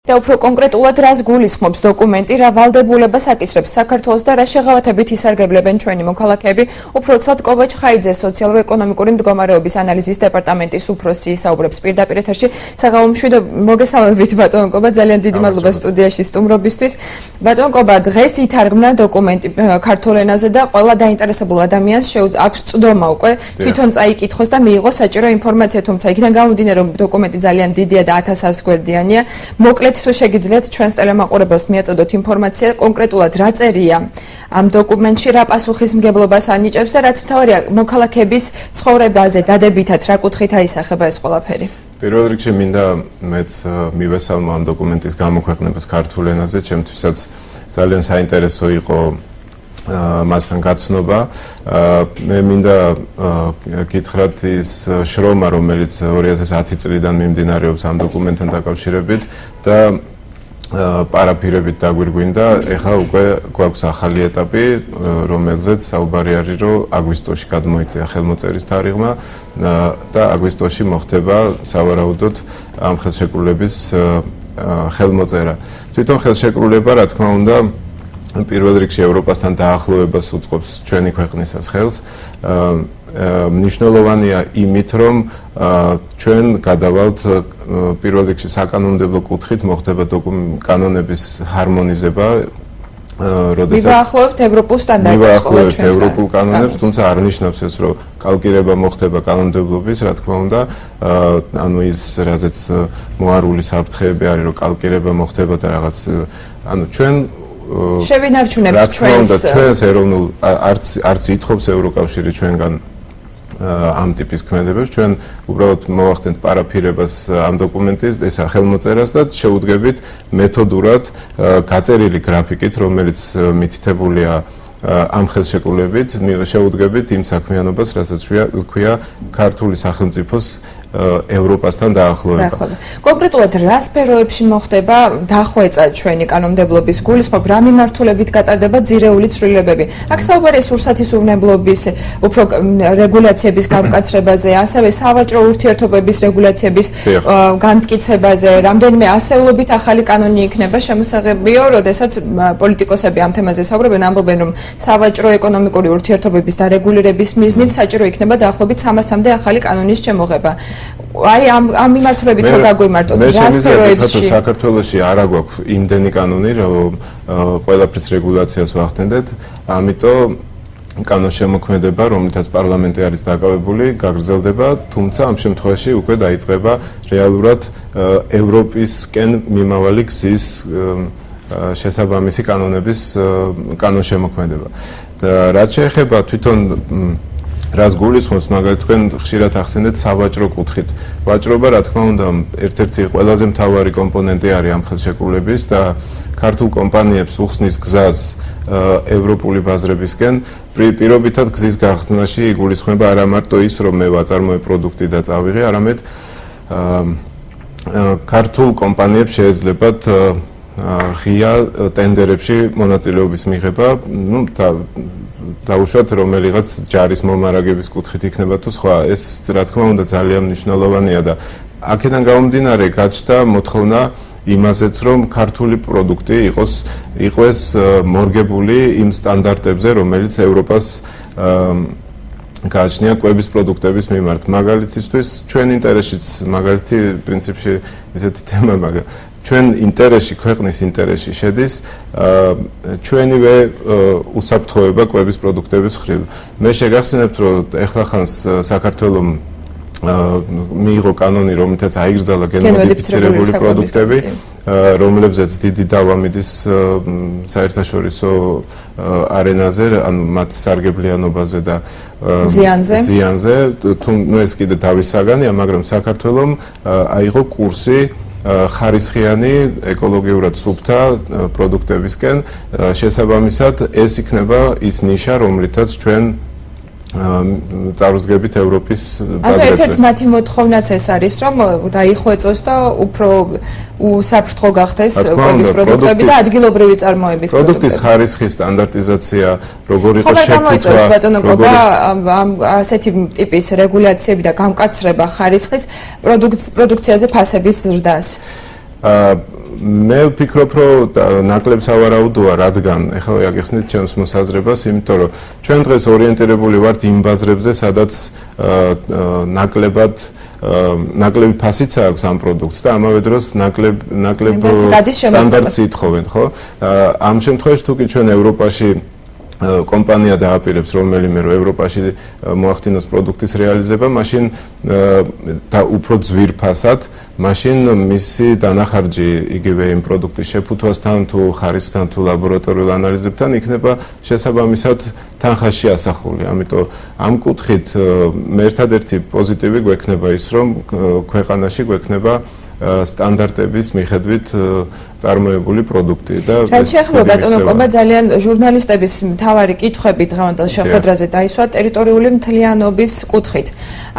და უფრო კონკრეტულად რას გულისხმობს დოკუმენტი, რა ვალდებულებას აკისრებს საქართველოს და რა შეღავათებით ისარგებლებენ ჩვენი მოქალაქეები. უფრო ცოტ კობა ჩხაიძე სოციალურ-ეკონომიკური მდგომარეობის ანალიზის დეპარტამენტის უფროსი საუბრობს პირდაპირ ეთერში. საღამო მშვიდო, მოგესალმებით ბატონო კობა, ძალიან დიდი მადლობა სტუდიაში სტუმრობისთვის. ბატონო კობა, დღეს ითარგმნა დოკუმენტი ქართულ ენაზე და ყველა დაინტერესებულ ადამიანს აქვს წვდომა უკვე თვითონ წაიკითხოს და მიიღოს საჭირო ინფორმაცია, თუმცა იქიდან გამომდინარე, რომ დოკუმენტი ძალიან დიდია და 1000 გვერდიანია. მოკლედ თუ შეგიძლიათ ჩვენს ტელემაყურებელს მიაწოდოთ ინფორმაცია კონკრეტულად რა წერია ამ დოკუმენტში, რა პასუხისმგებლობას ანიჭებს და რაც მთავარია მოქალაქეების ცხოვრებაზე დადებითად რა კუთხით აისახება ეს ყველაფერი. პირველ რიგში მინდა მეც მივესალმო ამ დოკუმენტის გამოქვეყნებას ქართულ ენაზე, ჩემთვისაც ძალიან საინტერესო იყო მასთან გაცნობა. მე მინდა გითხრათ ის შრომა, რომელიც 2010 წლიდან მიმდინარეობს ამ დოკუმენტთან დაკავშირებით და პარაფირებით დაგვირგვინდა. ეხლა უკვე გვაქვს ახალი ეტაპი, რომელზეც საუბარი არის, რომ აგვისტოში გადმოიწია ხელმოწერის თარიღმა და აგვისტოში მოხდება სავარაუდოდ ამ ხელშეკრულების ხელმოწერა. თვითონ ხელშეკრულება, რა თქმა უნდა, პირველ რიგში ევროპასთან დაახლოებას უწყობს ჩვენი ქვეყნისას ხელს. მნიშვნელოვანია იმით, რომ ჩვენ გადავალთ პირველ რიგში საკანონმდებლო კუთხით მოხდება კანონების ჰარმონიზება, როდესაც მივაახლოვებთ ევროპულ სტანდარტებს ყველა ჩვენს ევროპულ კანონებს, თუმცა არ ნიშნავს ეს, რომ კალკირება მოხდება კანონმდებლობის, რა თქმა უნდა, ანუ ის რაზეც მოარული საფრთხეები არის, რომ კალკირება მოხდება და რაღაც, ანუ ჩვენ შევინარჩუნებთ ჩვენს ეროვნულ არც ითხოვს ევროკავშირი ჩვენგან ამ ტიპის ქმედებებს, ჩვენ უბრალოდ მოვახდენთ პარაფირებას ამ დოკუმენტის ეს ხელმოწერას და შევუდგებით მეთოდურად გაწერილი გრაფიკით, რომელიც მითითებულია ამ ხელშეკრულებით, შევუდგებით იმ საქმიანობას, რასაც ქვია ქართული სახელმწიფოს ევროპასთან დაახლოება. კონკრეტულად რა სფეროებში მოხდება დახვეწა ჩვენი კანონმდებლობის გულისხმობ, რა მიმართულებით გატარდება ძირეული ცვლილებები. აქ საუბარია სურსათისმგებლობის უფრო რეგულაციების გამკაცრებაზე, ასევე სავაჭრო ურთიერთობების რეგულაციების განმტკიცებაზე, რამდენიმე ასეულობით ახალი კანონი იქნება შემოსაღებიო, როდესაც პოლიტიკოსები ამ თემაზე საუბრობენ, ამბობენ, რომ სავაჭრო ეკონომიკური ურთიერთობების დარეგულირების მიზნით საჭირო იქნება დაახლოებით 300-მდე ახალი კანონის შემოღება. აი ამ მიმართულებით რო გაგვიმარტოთ რა სფეროებში საქართველოში არ აქვს იმდენი კანონი, რომ ყველაფრის რეგულაციას ვახდენდეთ, ამიტომ კანონშემოქმედება, რომლითაც პარლამენტი არის დაკავებული, გაგრძელდება, თუმცა ამ შემთხვევაში უკვე დაიწყება რეალურად ევროპისკენ მიმავალი გზის შესაბამისი კანონების კანონშემოქმედება. და რაც შეეხება თვითონ რას გულისხმობს, მაგალითად თქვენ ხშირად ახსენეთ სავაჭრო კუთხით. ვაჭრობა, რა თქმა უნდა, ერთ-ერთი ყველაზე მთავარი კომპონენტი არის ამ ხელშეკრულების და ქართულ კომპანიებს უხსნის გზას ევროპული ბაზრებისკენ. პირობითად გზის გახსნაში იგულისხმება არა მარტო ის, რომ მე ვაწარმოებ პროდუქტი და წავიღე, არამედ ქართულ კომპანიებს შეეძლებათ ღია ტენდერებში მონაწილეობის მიღება, დაუშვათ რომელიღაც ჯარის მომარაგების კუთხით იქნება თუ სხვა, ეს რა თქმა უნდა ძალიან მნიშვნელოვანია და აქედან გამომდინარე გაჩნდა მოთხოვნა იმაზეც, რომ ქართული პროდუქტი იყოს მორგებული იმ სტანდარტებზე, რომელიც ევროპას გააჩნია კვების პროდუქტების მიმართ. მაგალითისთვის ჩვენ ინტერესშიც, მაგალითი პრინციპში ისეთი თემა, მაგრამ ჩვენ ინტერესში, ქვეყნის ინტერესში შედის ჩვენივე უსაფრთხოება კვების პროდუქტების მხრივ. მე შეგახსენებთ, რომ ეხლა ხანს საქართველოს მიიღო კანონი, რომლითაც აიგრძალა გენმოდიფიცირებული პროდუქტები, რომლებზეც დიდი დავა მიდის საერთაშორისო არენაზე, ანუ მათ სარგებლიანობაზე და ზიანზე. ნუ ეს კიდე დავის საგანია, მაგრამ საქართველოს აიღო კურსი ხარისხიანი ეკოლოგიურად სუფთა პროდუქტებისკენ, შესაბამისად ეს იქნება ის ნიშა, რომლითაც ჩვენ წარუდგებით ევროპის ბაზრებზე. ერთ-ერთი მათი მოთხოვნაც ეს არის, რომ დაიხვეწოს და უფრო უსაფრთხო გახდეს კვების პროდუქტები და ადგილობრივი წარმოების პროდუქტის ხარისხის სტანდარტიზაცია, როგორ იყოს შეფუთვა, ბატონო კობა, ასეთი ტიპის რეგულაციები და გამკაცრება ხარისხის პროდუქციაზე ფასების ზრდას. მე ვფიქრობ, რომ ნაკლებ სავარაუდოა, რადგან ეხლა აგიხსნით ჩემს მოსაზრებას, იმიტომ რომ ჩვენ დღეს ორიენტირებული ვართ იმ ბაზრებზე, სადაც ნაკლები ფასიც აქვს ამ პროდუქტს და ამავე დროს ნაკლებ სტანდარტს ითხოვენ, ხო? ამ შემთხვევაში თუ კი ჩვენ ევროპაში კომპანია დააპირებს რომელიმე რომ ევროპაში მოახდინოს პროდუქტის რეალიზება, მაშინ და უფრო ძვირფასად, მაშინ მისი დანახარჯი იგივე იმ პროდუქტის შეფუთვასთან თუ ხარისხთან თუ ლაბორატორიულ ანალიზებთან იქნება შესაბამისად თანხაში ასახული. ამიტომ ამ კუთხით მე ერთადერთი პოზიტივი გვექნება ის, რომ ქვეყანაში გვექნება სტანდარტების მიხედვით წარმოებული პროდუქტი და რაც შეეხება ბატონო კობა ძალიან ჟურნალისტების მთავარი კითხვები დღევანდელ შეხვედრაზე დაისვა ტერიტორიული მთლიანობის კუთხით.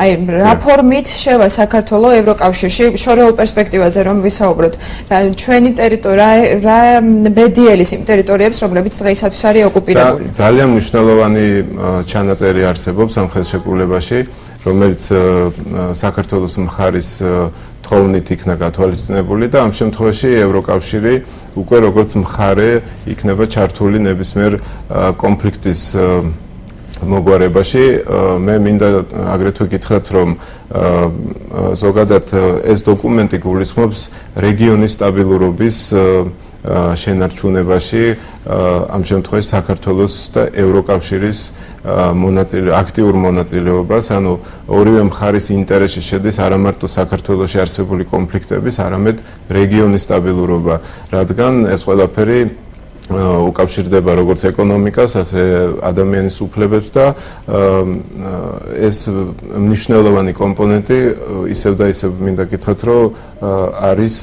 აი რა ფორმით შევა საქართველოს ევროკავშირში შორეულ პერსპექტივაზე რომ ვისაუბროთ. ჩვენი ტერიტორია რა ბედიელის იმ ტერიტორიებს რომლებიც დღეისათვის არის ოკუპირებული. ძალიან მნიშვნელოვანი ჩანაწერი არსებობს ამ ხელშეკრულებაში, რომელიც საქართველოს მხარის თხოვნით იქნა გათვალისწინებული და ამ შემთხვევაში ევროკავშირი უკვე როგორც მხარე იქნება ჩართული ნებისმიერ კონფლიქტის მოგვარებაში. მე მინდა აგრეთვე გითხრათ, რომ ზოგადად ეს დოკუმენტი გულისხმობს რეგიონის სტაბილურობის შენარჩუნებაში, ამ შემთხვევაში საქართველოს და ევროკავშირის აქტიურ მონაწილეობას, ანუ ორივე მხარის ინტერესში შედის არა მარტო საქართველოში არსებული კონფლიქტების, არამედ რეგიონის სტაბილურობა, რადგან ეს ყველაფერი უკავშირდება როგორც ეკონომიკას, ასე ადამიანის უფლებებს და ეს მნიშვნელოვანი კომპონენტი ისევ და ისევ მინდა გითხრათ, რომ არის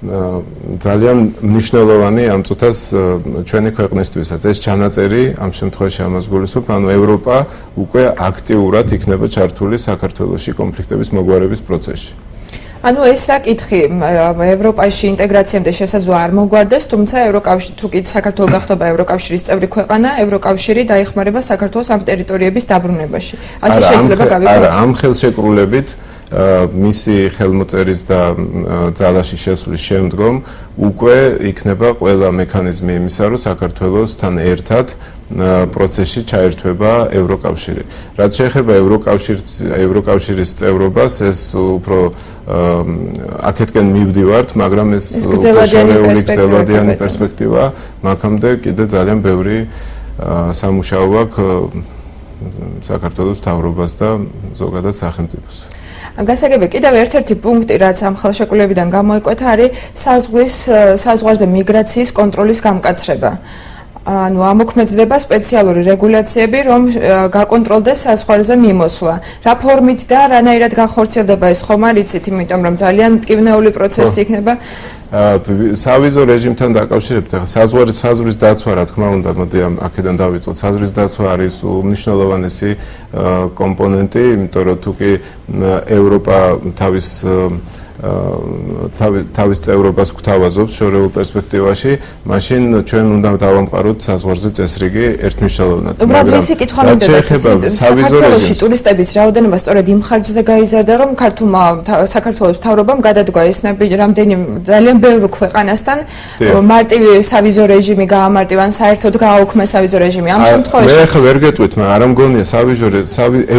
ძალიან მნიშვნელოვანი ამ წუთას ჩვენი ქვეყნისთვისაც. ეს ჩანაწერი ამ შემთხვევაში ამას გულისხმობ, ანუ ევროპა უკვე აქტიურად იქნება ჩართული საქართველოში კონფლიქტების მოგვარების პროცესში. ანუ ეს საკითხი ევროპაში ინტეგრაციამდე შესაძლოა არ მოგვარდეს, თუმცა ევროკავშირი თუ კი საქართველო გახდება ევროკავშირის წევრი ქვეყანა, ევროკავშირი დაიხმარება საქართველოს ამ ტერიტორიების დაბრუნებაში. ასე შეიძლება გავიგოთ. ამ ხელშეკრულებით მისი ხელმოწერის და ძალაში შესვლის შემდგომ უკვე იქნება ყველა მექანიზმი იმისა, რომ საქართველოსთან ერთად პროცესში ჩაერთვება ევროკავშირი. რაც შეეხება ევროკავშირის წევრობას, ეს უფრო აქეთკენ მივდივართ, მაგრამ ეს გრძელვადიანი პერსპექტივა, მაგამდე კიდე ძალიან ბევრი სამუშაო აქვს საქართველოს მთავრობას და ზოგადად სახელმწიფოს. გასაგები კიდევ ერთ-ერთი პუნქტი, რაც ამ ხელშეკრულებიდან გამოიკვეთა, არის საზღვარზე მიგრაციის კონტროლის გამკაცრება. ანუ ამოქმედდება სპეციალური რეგულაციები, რომ გაკონტროლდეს საზღვარზე მიმოსვლა. რა ფორმით და რანაირად გახორციელდება ეს ხომ არ იცით, იმიტომ რომ ძალიან მტკივნეული პროცესი იქნება. სავიზო რეჟიმთან დაკავშირებით, საზღვრის დაცვა, რა თქმა უნდა, მოდი აქედან დავიწყოთ. საზღვრის დაცვა არის უმნიშვნელოვანესი კომპონენტი, იმიტომ რომ თუკი ევროპა თავის წევრობას გვთავაზობს შორეულ პერსპექტივაში, მაშინ ჩვენ უნდა დავამყაროთ საზღვარზე წესრიგი ერთმნიშვნელოვნად. უბრალოდ რისი კითხვა მინდა დაწესოთ. საქართველოში ტურისტების რაოდენობა სწორედ იმ ხარჯზე გაიზარდა, რომ საქართველოს მთავრობამ გადადგა ეს რამდენიმე ძალიან ბევრ ქვეყანასთან მარტივი სავიზო რეჟიმი გაამარტივა, ან საერთოდ გააუქმეს სავიზო რეჟიმი. ამ შემთხვევაში მე ხა ვერ გეტყვით, მაგრამ არ მგონია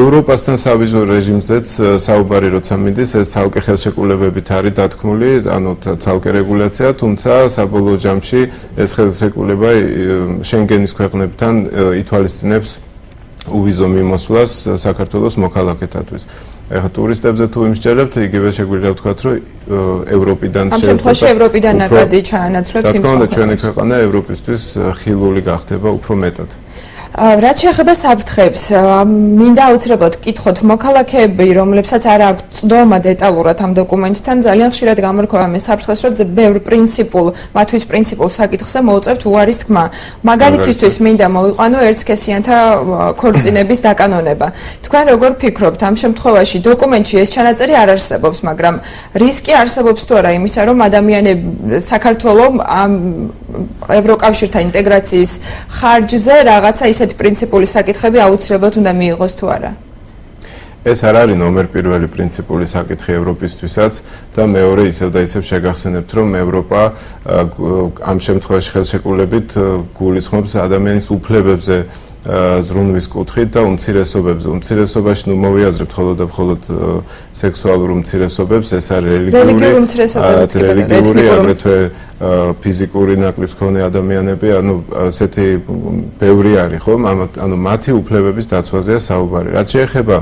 ევროპასთან სავიზო რეჟიმზეც საუბარი როცა მიდის, ეს ცალკე ხელშეკრულებები არის დათქმული, ანუ ცალკე რეგულაცია, თუმცა საბოლოო ჯამში ეს ხელშეკრულება შენგენის ქვეყნებთან ითვალისწინებს უვიზო მიმოსვლას საქართველოს მოქალაქეთათვის. ეხლა ტურისტებზე თუ იმსჯერებთ, იგივე შეგვიძლია ვთქვათ, რომ ევროპიდან ამ შემთხვევაში ევროპიდან ნაკადი ჩაანაცვლებს იმ ქვეყნებს. ჩვენი ქვეყანა ევროპისთვის ხილული გახდება უფრო მეტად. რაც შეეხება საფრთხებს, მინდა აუცილებლად გკითხოთ, მოქალაქეები, რომლებსაც არ აქვს ცდომა დეტალურად ამ დოკუმენტთან, ძალიან ხშირად გამორქვა მე საფრთხეს, რომ ბევრ მათთვის პრინციპულ საკითხზე მოუწევთ უარის თქმა. მაგალითისთვის მინდა მოვიყვანო ერთსქესიანთა ქორწინების დაკანონება. თქვენ როგორ ფიქრობთ, ამ შემთხვევაში დოკუმენტში ეს ჩანაწერი არ არსებობს, მაგრამ რისკი არსებობს თუ არა იმისა, რომ ადამიანები საქართველოს ევროკავშირთან ინტეგრაციის ხარჯზე რაღაცა ისეთი პრინციპული საკითხები აუცილებლად უნდა მიიღოს თუ არა? ეს არ არის ნომერ პირველი პრინციპული საკითხი ევროპისთვისაც და მეორე ისევ და ისევ შეგახსენებთ, რომ ევროპა ამ შემთხვევაში ხელშეკრულებით გულისხმობს ადამიანის უფლებებზე ზრუნვის კუთხით და უმცირესობებზე. უმცირესობაში ნუ მოვიაზრებთ მხოლოდ და მხოლოდ სექსუალურ უმცირესობებს, ეს არის რელიგიური უმცირესობები, აგრეთვე ფიზიკური ნაკლის მქონე ადამიანები, ანუ ასეთი ბევრი არის, ხო? ანუ მათი უფლებების დაცვაზეა საუბარი. რაც შეეხება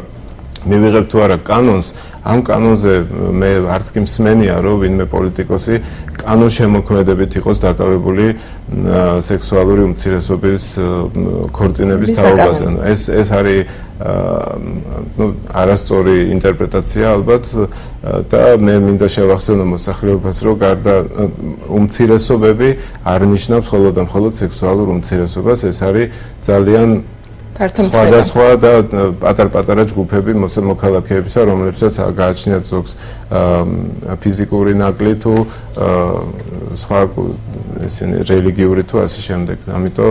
მივიღებ თუ არა კანონს, ამ კანონზე მე არც კი მსმენია, რომ ვინმე პოლიტიკოსი კანონშემოქმედებით იყოს დაკავებული სექსუალური უმცირესობის ქორწინების თაობაზე. ეს არის არასწორი ინტერპრეტაცია ალბათ და მე მინდა შევახსენო მოსახლეობას, რომ გარდა უმცირესობები არ ნიშნავს მხოლოდ და მხოლოდ სექსუალურ უმცირესობას, ეს არის ძალიან სხვადასხვა და პატარ-პატარა ჯგუფები მოქალაქეებისა, რომლებსაც გააჩნიათ ზოგს ფიზიკური ნაკლი თუ სხვა ესენი რელიგიური თუ ასე შემდეგ. ამიტომ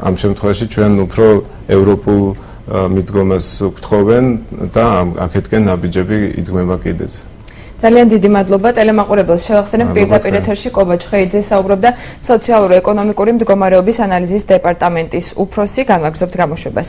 ამ შემთხვევაში ჩვენ უფრო ევროპულ მიდგომას გვთხოვენ და აქეთკენ ნაბიჯები იდგმება კიდეც. ძალიან დიდი მადლობა ტელემაყურებელს შევახსენებ პირდაპირ ეთერში კობა ჩხეიძე საუბრობდა სოციალურ-ეკონომიკური მდგომარეობის ანალიზის დეპარტამენტის უფროსი. განვაგრძობთ გამოშვებას.